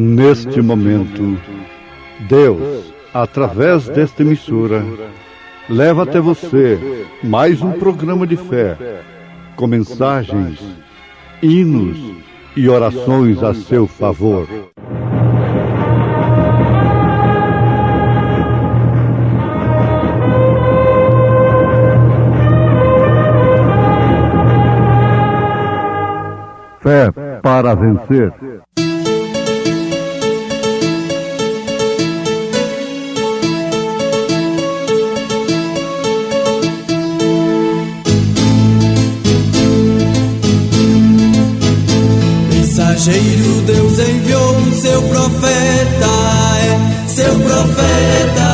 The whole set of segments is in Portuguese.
Neste momento, Deus, através desta emissora, leva até você mais um programa de fé, com mensagens, hinos e orações a seu favor. Fé para vencer. Mensageiro, Deus enviou o seu profeta, seu profeta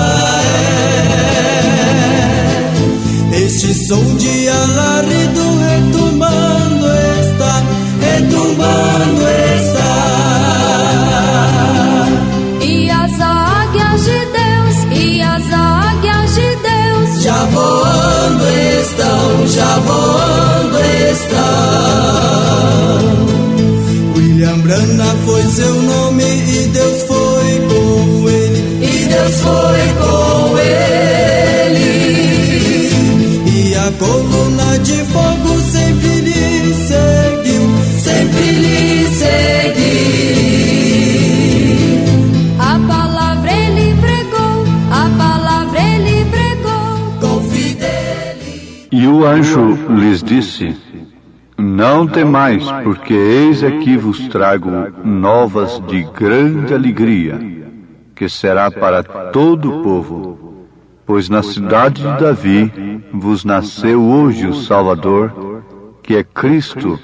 é. Este som de alarido retumbando está, retumbando está. E as águias de Deus, e as águias de Deus, já voando estão, já voando estão. William Branham foi seu nome e Deus foi com ele, e Deus foi com ele. E a coluna de fogo sempre lhe seguiu, sempre lhe seguiu. a palavra ele pregou, a palavra ele pregou com fidelidade. E o anjo lhes disse: Não temais, porque eis aqui vos trago novas de grande alegria, que será para todo o povo. Pois na cidade de Davi vos nasceu hoje o Salvador, que é Cristo,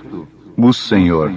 o Senhor.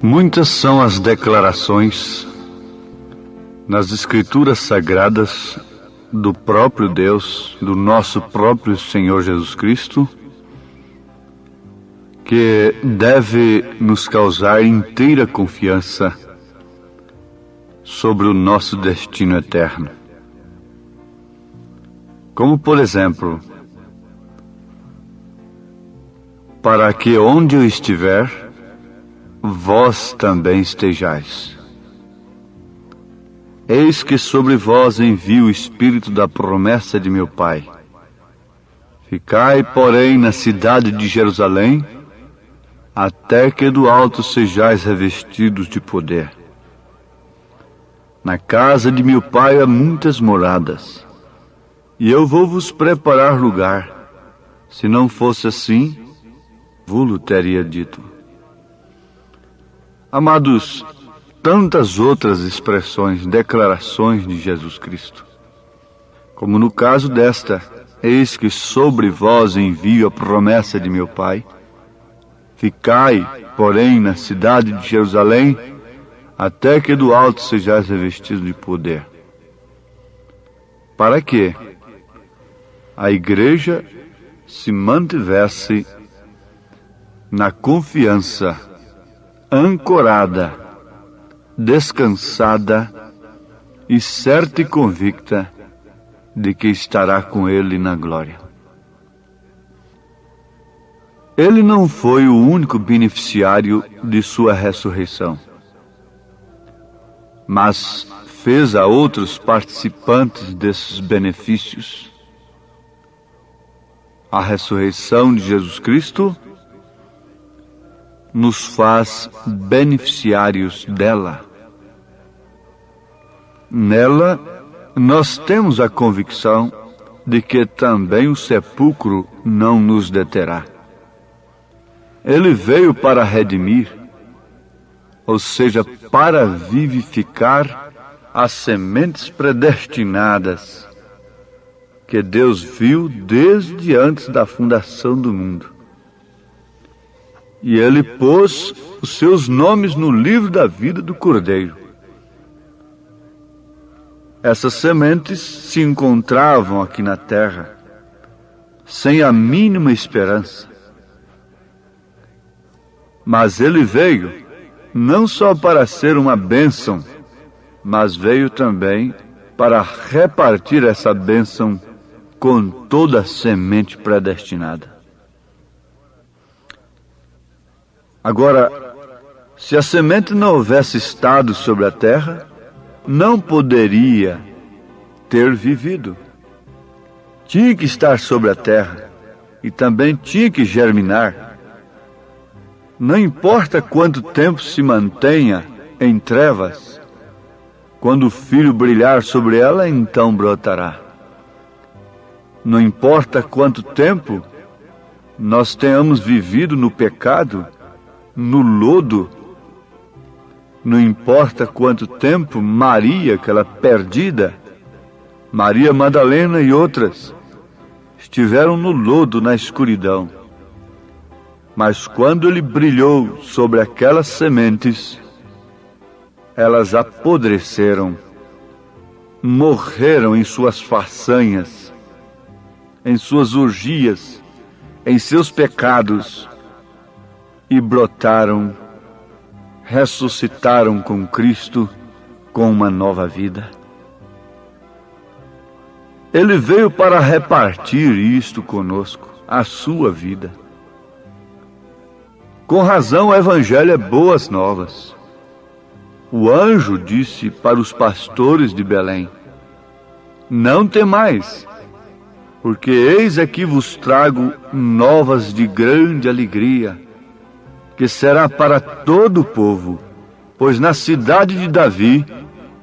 Muitas são as declarações nas Escrituras Sagradas do próprio Deus, do nosso próprio Senhor Jesus Cristo, que deve nos causar inteira confiança sobre o nosso destino eterno. Como, por exemplo, para que onde eu estiver, vós também estejais. Eis que sobre vós envio o Espírito da promessa de meu Pai. Ficai, porém, na cidade de Jerusalém, até que do alto sejais revestidos de poder. Na casa de meu Pai há muitas moradas, e eu vou vos preparar lugar. Se não fosse assim, vou-lo teria dito. Amados, tantas outras expressões, declarações de Jesus Cristo, como no caso desta: eis que sobre vós envio a promessa de meu Pai. Ficai, porém, na cidade de Jerusalém, até que do alto sejais revestidos de poder. Para que a igreja se mantivesse na confiança, ancorada, descansada e certa e convicta de que estará com Ele na glória. Ele não foi o único beneficiário de sua ressurreição, mas fez a outros participantes desses benefícios. A ressurreição de Jesus Cristo nos faz beneficiários dela. Nela, nós temos a convicção de que também o sepulcro não nos deterá. Ele veio para redimir, ou seja, para vivificar as sementes predestinadas que Deus viu desde antes da fundação do mundo. E Ele pôs os seus nomes no livro da vida do Cordeiro. Essas sementes se encontravam aqui na terra, sem a mínima esperança. Mas Ele veio não só para ser uma bênção, mas veio também para repartir essa bênção com toda a semente predestinada. Agora, se a semente não houvesse estado sobre a terra, não poderia ter vivido. Tinha que estar sobre a terra e também tinha que germinar. Não importa quanto tempo se mantenha em trevas, quando o filho brilhar sobre ela, então brotará. Não importa quanto tempo nós tenhamos vivido no pecado, no lodo, não importa quanto tempo Maria, aquela perdida, Maria Madalena e outras, estiveram no lodo, na escuridão. Mas quando Ele brilhou sobre aquelas sementes, elas apodreceram, morreram em suas façanhas, em suas orgias, em seus pecados, e brotaram, ressuscitaram com Cristo, com uma nova vida. Ele veio para repartir isto conosco, a sua vida. Com razão, o Evangelho é boas novas. O anjo disse para os pastores de Belém: não temais, porque eis aqui vos trago novas de grande alegria, que será para todo o povo, pois na cidade de Davi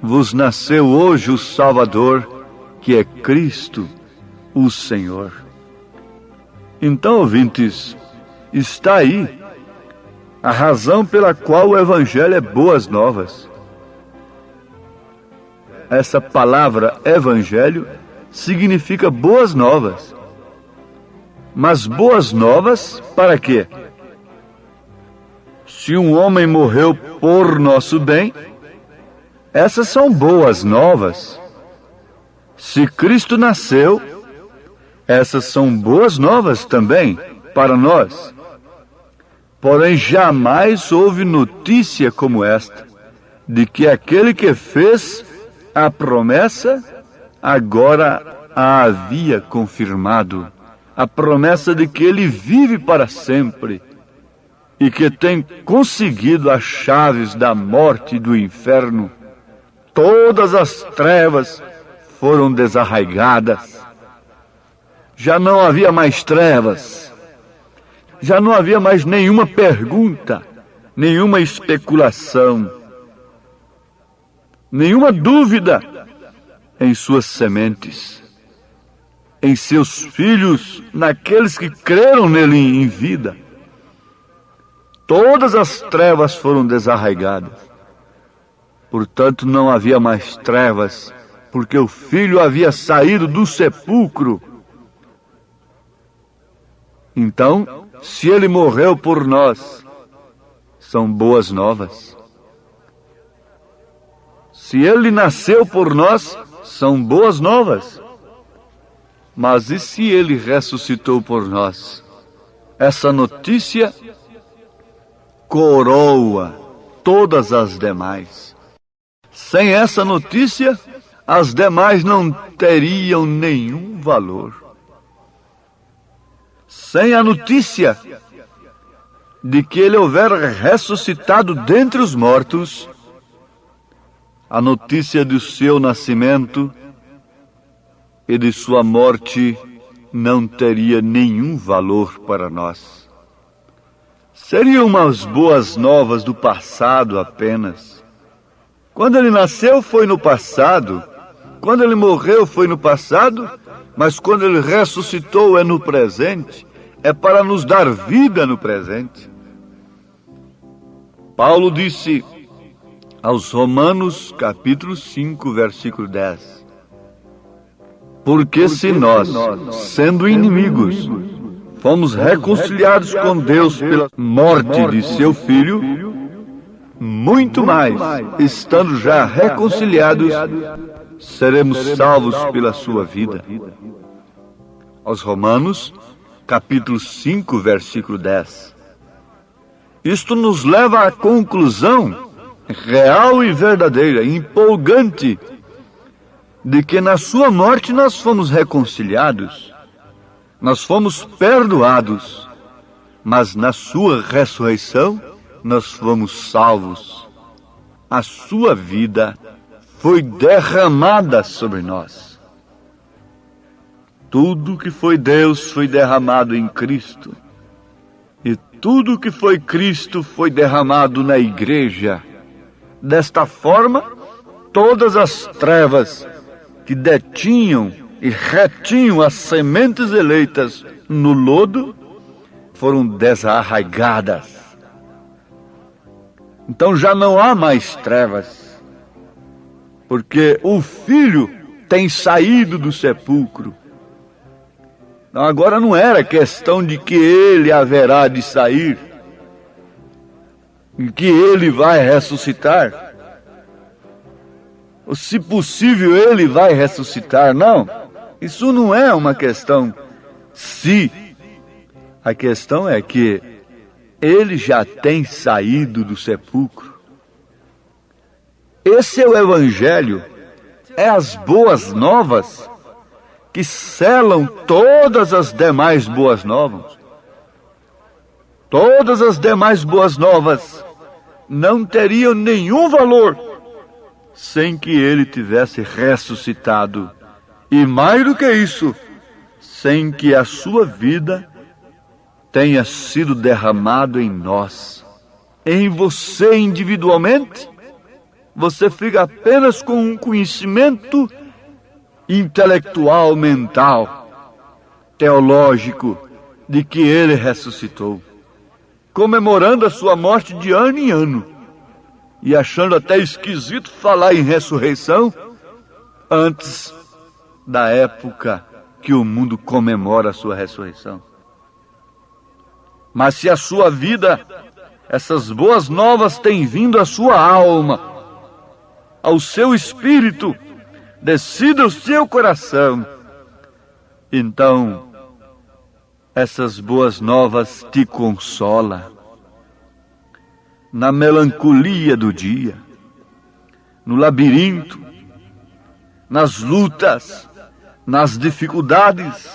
vos nasceu hoje o Salvador, que é Cristo, o Senhor. Então, ouvintes, está aí a razão pela qual o Evangelho é boas novas. Essa palavra Evangelho significa boas novas. Mas boas novas para quê? Se um homem morreu por nosso bem, essas são boas novas. Se Cristo nasceu, essas são boas novas também para nós. Porém, jamais houve notícia como esta, de que aquele que fez a promessa agora a havia confirmado. A promessa de que ele vive para sempre e que tem conseguido as chaves da morte e do inferno. Todas as trevas foram desarraigadas. Já não havia mais trevas. Já não havia mais nenhuma pergunta, nenhuma especulação, nenhuma dúvida em suas sementes, em seus filhos, naqueles que creram nele em vida. Todas as trevas foram desarraigadas. Portanto, não havia mais trevas, porque o Filho havia saído do sepulcro. Então, se ele morreu por nós, são boas novas. Se ele nasceu por nós, são boas novas. Mas e se ele ressuscitou por nós? Essa notícia coroa todas as demais. Sem essa notícia, as demais não teriam nenhum valor. Sem a notícia de que ele houvera ressuscitado dentre os mortos, a notícia do seu nascimento e de sua morte não teria nenhum valor para nós. Seriam umas boas novas do passado apenas. Quando ele nasceu foi no passado, quando ele morreu foi no passado, mas quando ele ressuscitou é no presente, é para nos dar vida no presente. Paulo disse aos Romanos, capítulo 5, versículo 10. Porque se nós, sendo inimigos, fomos reconciliados com Deus pela morte de seu Filho, muito mais, estando já reconciliados, seremos salvos pela sua vida. Aos Romanos, capítulo 5, versículo 10. Isto nos leva à conclusão real e verdadeira, empolgante, de que na sua morte nós fomos reconciliados, nós fomos perdoados, mas na sua ressurreição nós fomos salvos. A sua vida foi derramada sobre nós. Tudo que foi Deus foi derramado em Cristo. E tudo que foi Cristo foi derramado na igreja. Desta forma, todas as trevas que detinham e retinham as sementes eleitas no lodo foram desarraigadas. Então já não há mais trevas, porque o Filho tem saído do sepulcro. Então, agora não era questão de que ele haverá de sair, e que ele vai ressuscitar, ou se possível ele vai ressuscitar. Não, isso não é uma questão se. A questão é que ele já tem saído do sepulcro. Esse é o Evangelho, é as boas novas que selam todas as demais boas novas. Todas as demais boas novas não teriam nenhum valor sem que ele tivesse ressuscitado. E mais do que isso, sem que a sua vida tenha sido derramado em nós. Em você individualmente, você fica apenas com um conhecimento intelectual, mental, teológico, de que ele ressuscitou, comemorando a sua morte de ano em ano, e achando até esquisito falar em ressurreição antes da época que o mundo comemora a sua ressurreição. Mas se a sua vida, essas boas novas têm vindo à sua alma, ao seu espírito, decida o seu coração, então essas boas novas te consolam na melancolia do dia, no labirinto, nas lutas, nas dificuldades.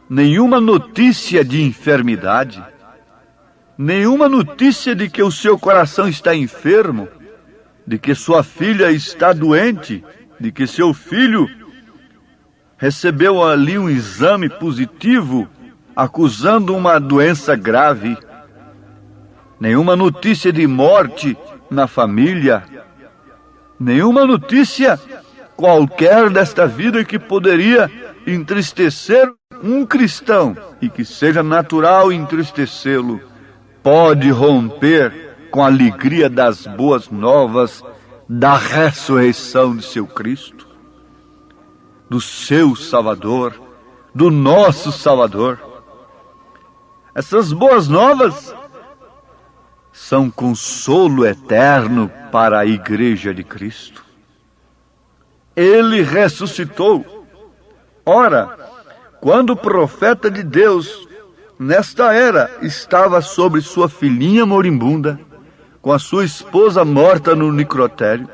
Nenhuma notícia de enfermidade, nenhuma notícia de que o seu coração está enfermo, de que sua filha está doente, de que seu filho recebeu ali um exame positivo acusando uma doença grave. Nenhuma notícia de morte na família, nenhuma notícia qualquer desta vida que poderia entristecer um cristão e que seja natural entristecê-lo, pode romper com a alegria das boas novas da ressurreição de seu Cristo, do seu Salvador, do nosso Salvador. Essas boas novas são consolo eterno para a Igreja de Cristo. Ele ressuscitou. Ora, quando o profeta de Deus, nesta era, estava sobre sua filhinha moribunda, com a sua esposa morta no necrotério,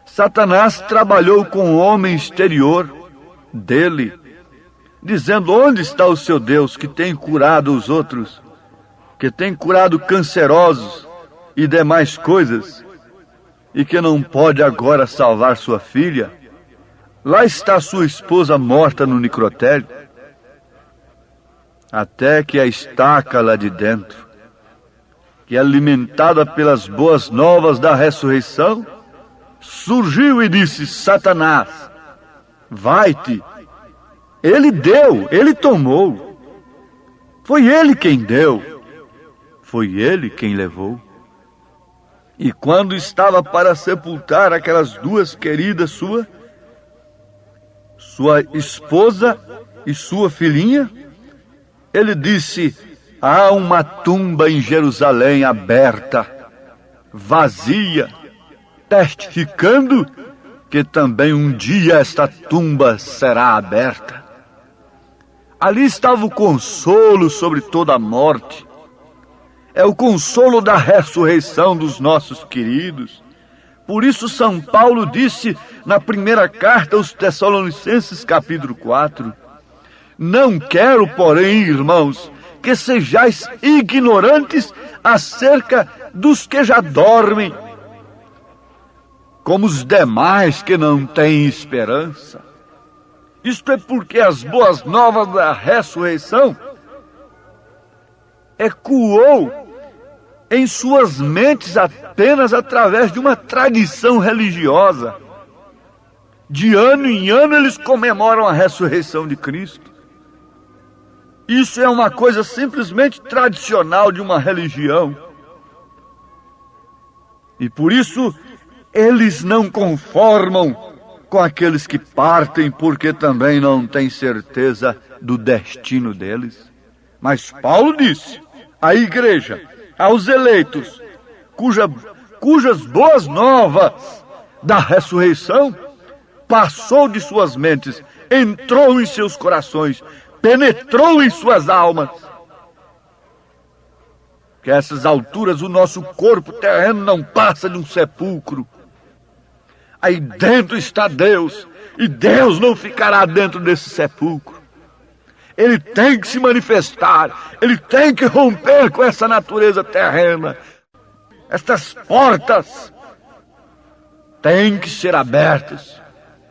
Satanás trabalhou com o homem exterior dele, dizendo: onde está o seu Deus que tem curado os outros, que tem curado cancerosos e demais coisas, e que não pode agora salvar sua filha? Lá está sua esposa morta no necrotério. Até que a estaca lá de dentro, que é alimentada pelas boas novas da ressurreição, surgiu e disse: Satanás, vai-te. Ele deu, ele tomou. Foi ele quem deu, foi ele quem levou. E quando estava para sepultar aquelas duas queridas sua esposa e sua filhinha, ele disse: há uma tumba em Jerusalém aberta, vazia, testificando que também um dia esta tumba será aberta. Ali estava o consolo sobre toda a morte. É o consolo da ressurreição dos nossos queridos. Por isso São Paulo disse na primeira carta aos Tessalonicenses, capítulo 4, não quero, porém, irmãos, que sejais ignorantes acerca dos que já dormem, como os demais que não têm esperança. Isto é porque as boas novas da ressurreição ecoou em suas mentes apenas através de uma tradição religiosa. De ano em ano eles comemoram a ressurreição de Cristo. Isso é uma coisa simplesmente tradicional de uma religião. E por isso eles não conformam com aqueles que partem, porque também não têm certeza do destino deles. Mas Paulo disse à igreja, aos eleitos, cujas boas novas da ressurreição passou de suas mentes, entrou em seus corações, penetrou em suas almas, que a essas alturas o nosso corpo terreno não passa de um sepulcro. Aí dentro está Deus, e Deus não ficará dentro desse sepulcro. Ele tem que se manifestar, ele tem que romper com essa natureza terrena. Estas portas têm que ser abertas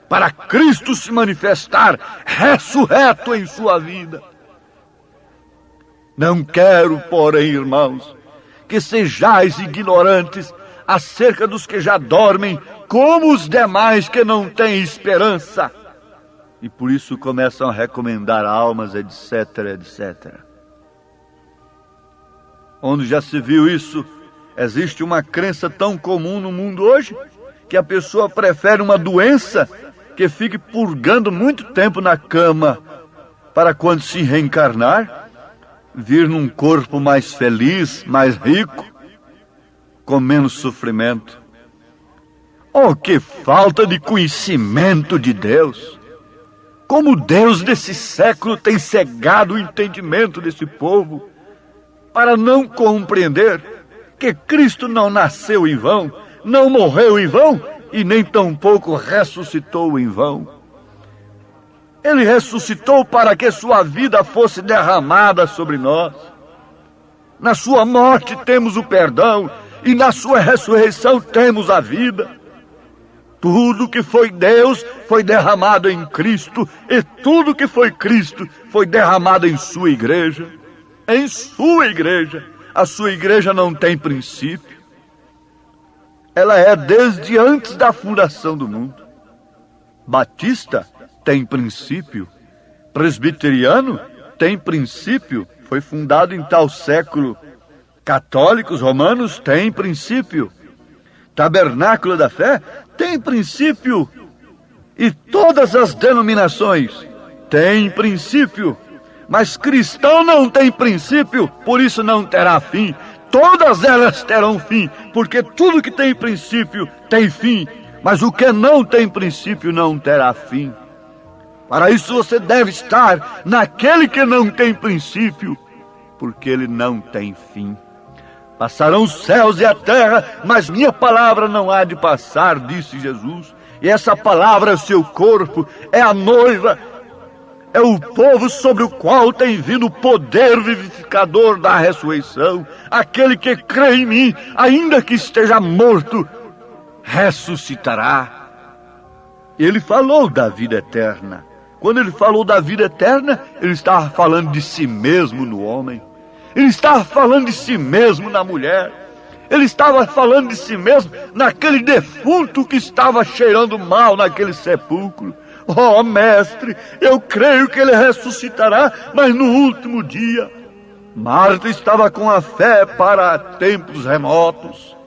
para Cristo se manifestar ressurreto em sua vida. Não quero, porém, irmãos, que sejais ignorantes acerca dos que já dormem, como os demais que não têm esperança. E por isso começam a recomendar almas, etc, etc. Onde já se viu isso, existe uma crença tão comum no mundo hoje, que a pessoa prefere uma doença que fique purgando muito tempo na cama, para quando se reencarnar, vir num corpo mais feliz, mais rico, com menos sofrimento. Oh, que falta de conhecimento de Deus! Como Deus desse século tem cegado o entendimento desse povo para não compreender que Cristo não nasceu em vão, não morreu em vão e nem tampouco ressuscitou em vão. Ele ressuscitou para que sua vida fosse derramada sobre nós. Na sua morte temos o perdão e na sua ressurreição temos a vida. Tudo que foi Deus foi derramado em Cristo, e tudo que foi Cristo foi derramado em sua igreja. Em sua igreja. A sua igreja não tem princípio. Ela é desde antes da fundação do mundo. Batista tem princípio. Presbiteriano tem princípio. Foi fundado em tal século. Católicos romanos têm princípio. Tabernáculo da Fé tem princípio. E todas as denominações têm princípio. Mas cristão não tem princípio, por isso não terá fim. Todas elas terão fim, porque tudo que tem princípio tem fim. Mas o que não tem princípio não terá fim. Para isso você deve estar naquele que não tem princípio, porque ele não tem fim. Passarão os céus e a terra, mas minha palavra não há de passar, disse Jesus. E essa palavra é o seu corpo, é a noiva, é o povo sobre o qual tem vindo o poder vivificador da ressurreição. Aquele que crê em mim, ainda que esteja morto, ressuscitará. Ele falou da vida eterna. Quando ele falou da vida eterna, ele estava falando de si mesmo no homem. Ele estava falando de si mesmo na mulher. Ele estava falando de si mesmo naquele defunto que estava cheirando mal naquele sepulcro. Oh, mestre, eu creio que ele ressuscitará, mas no último dia. Marta estava com a fé para tempos remotos.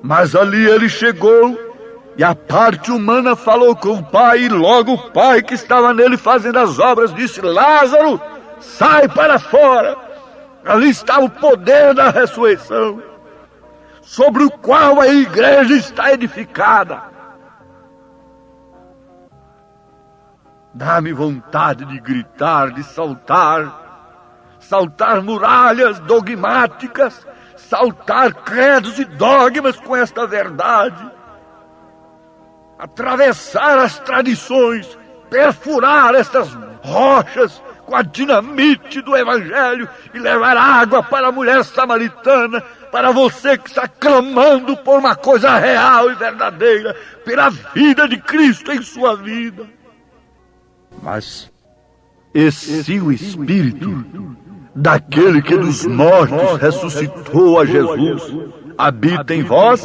Mas ali ele chegou e a parte humana falou com o pai, e logo o pai que estava nele fazendo as obras disse: Lázaro, sai para fora. Ali está o poder da ressurreição, sobre o qual a igreja está edificada. Dá-me vontade de gritar, de saltar muralhas dogmáticas, saltar credos e dogmas com esta verdade, atravessar as tradições, perfurar estas rochas com a dinamite do Evangelho e levar água para a mulher samaritana, para você que está clamando por uma coisa real e verdadeira, pela vida de Cristo em sua vida. Mas e se o Espírito daquele que dos mortos ressuscitou a Jesus habita em vós,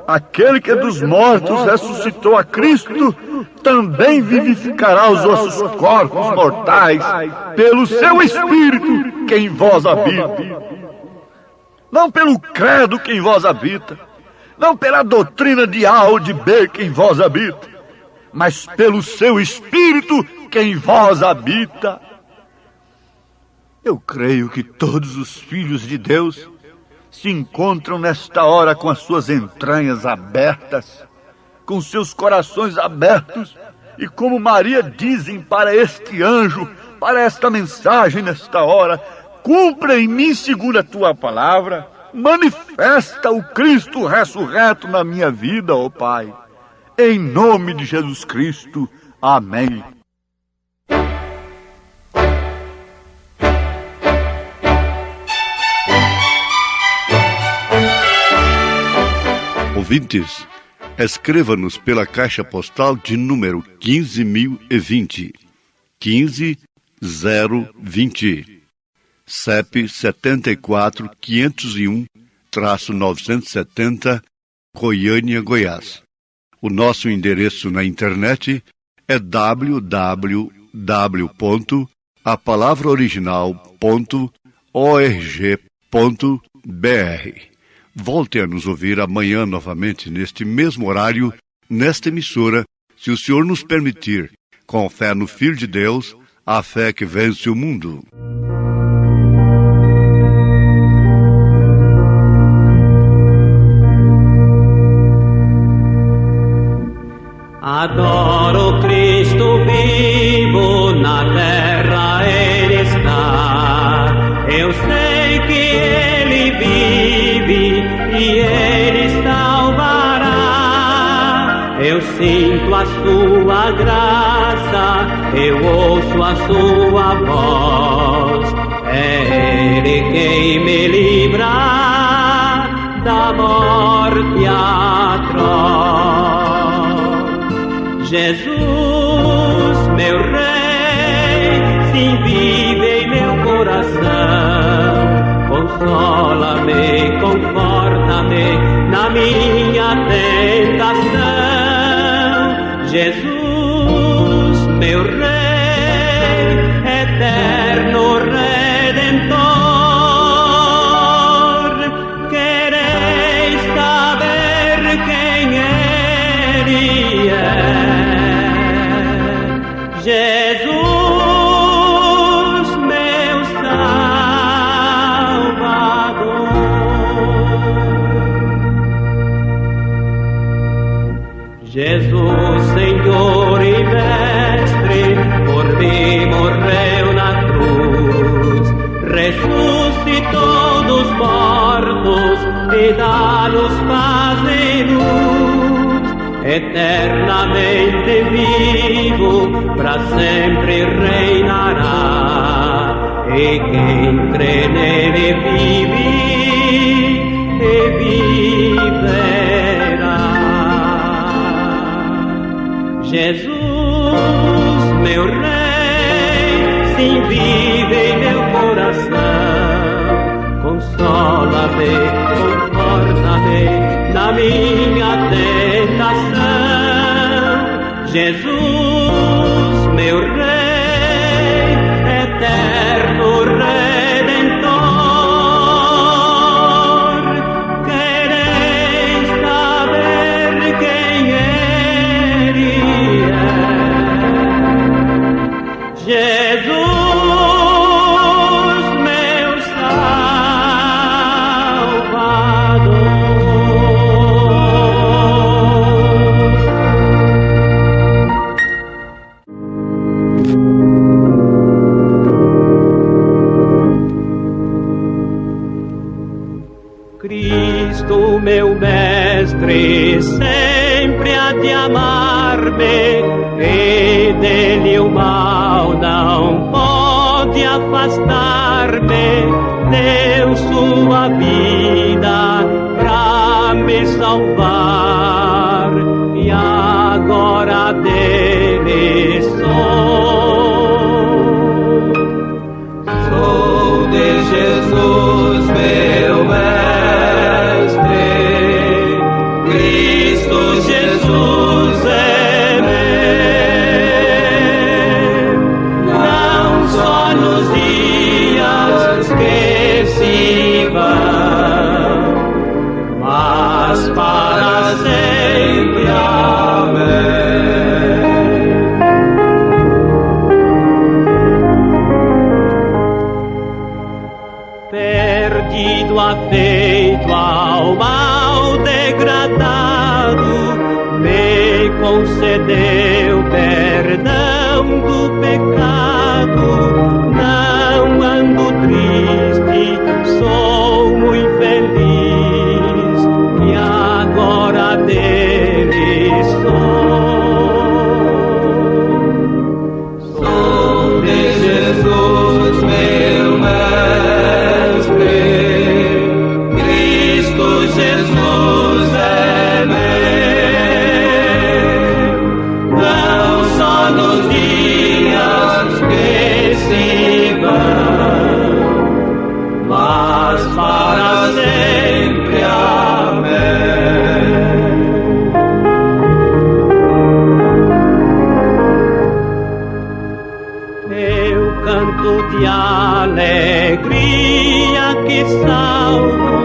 aquele que dos mortos ressuscitou a Cristo também vivificará os vossos corpos mortais pelo seu Espírito que em vós habita. Não pelo credo que em vós habita, não pela doutrina de A ou de B que em vós habita, mas pelo seu Espírito que em vós habita. Eu creio que todos os filhos de Deus se encontram nesta hora com as suas entranhas abertas, com seus corações abertos, e como Maria dizem para este anjo, para esta mensagem nesta hora: cumpra em mim segundo a tua palavra, manifesta o Cristo ressurreto na minha vida, ó Pai. Em nome de Jesus Cristo. Amém. Ouvintes, escreva-nos pela caixa postal de número 15.020, 15020, CEP 74.501-970, Goiânia, Goiás. O nosso endereço na internet é www.apalavraoriginal.org.br. Volte a nos ouvir amanhã novamente, neste mesmo horário, nesta emissora, se o Senhor nos permitir, com fé no Filho de Deus, a fé que vence o mundo. que Ele vive e Ele salvará. Eu sinto a sua graça, eu ouço a sua voz. É Ele quem me livra da morte atroz. Jesus, meu Rei, sim, vive em meu coração. Consola-me, conforta-me na minha tentação. Jesus, meu Rei, eterno Redentor, quereis saber quem Ele é? Jesus, meu Salvador. Jesus, Senhor e Mestre, por mim morreu na cruz, ressuscitou dos mortos e dá-nos paz e luz. Eternamente vivo, para sempre reinará, e quem crê nele vive e viverá. Jesus, meu Rei, sim, vive em meu coração. Consola-me, conforta-me na minha tentação. Jesus, meu Rei, eterno Redentor, quereis saber quem Ele é? Jesus, meu Salvador. Cristo, meu Mestre, sempre há de amar-me, e dele o mal não pode afastar-me. Deu sua vida pra me salvar, e agora dele sou. Sou de Jesus, meu Mestre, Cristo Jesus é meu, não só nos dias que se vão, mas para sempre. Amém. Perdido, afeito ao mal degradado, me concedeu perdão do pecado. Não ando triste, sou muito feliz, e agora dele sou. Sou de Jesus, meu Mestre, Cristo Jesus é meu, não só nos dias que se vão, mas para sempre. Amém. Meu canto de alegria que salvo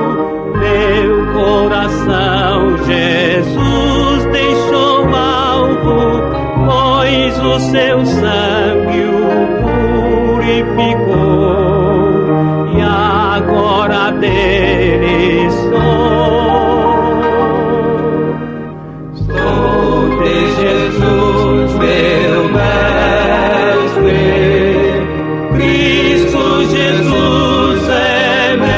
meu coração, Jesus deixou alvo, pois o seu sangue o purificou, e agora dele sou. Sou de Jesus, meu Mestre, Cristo Jesus é meu,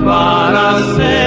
para sempre.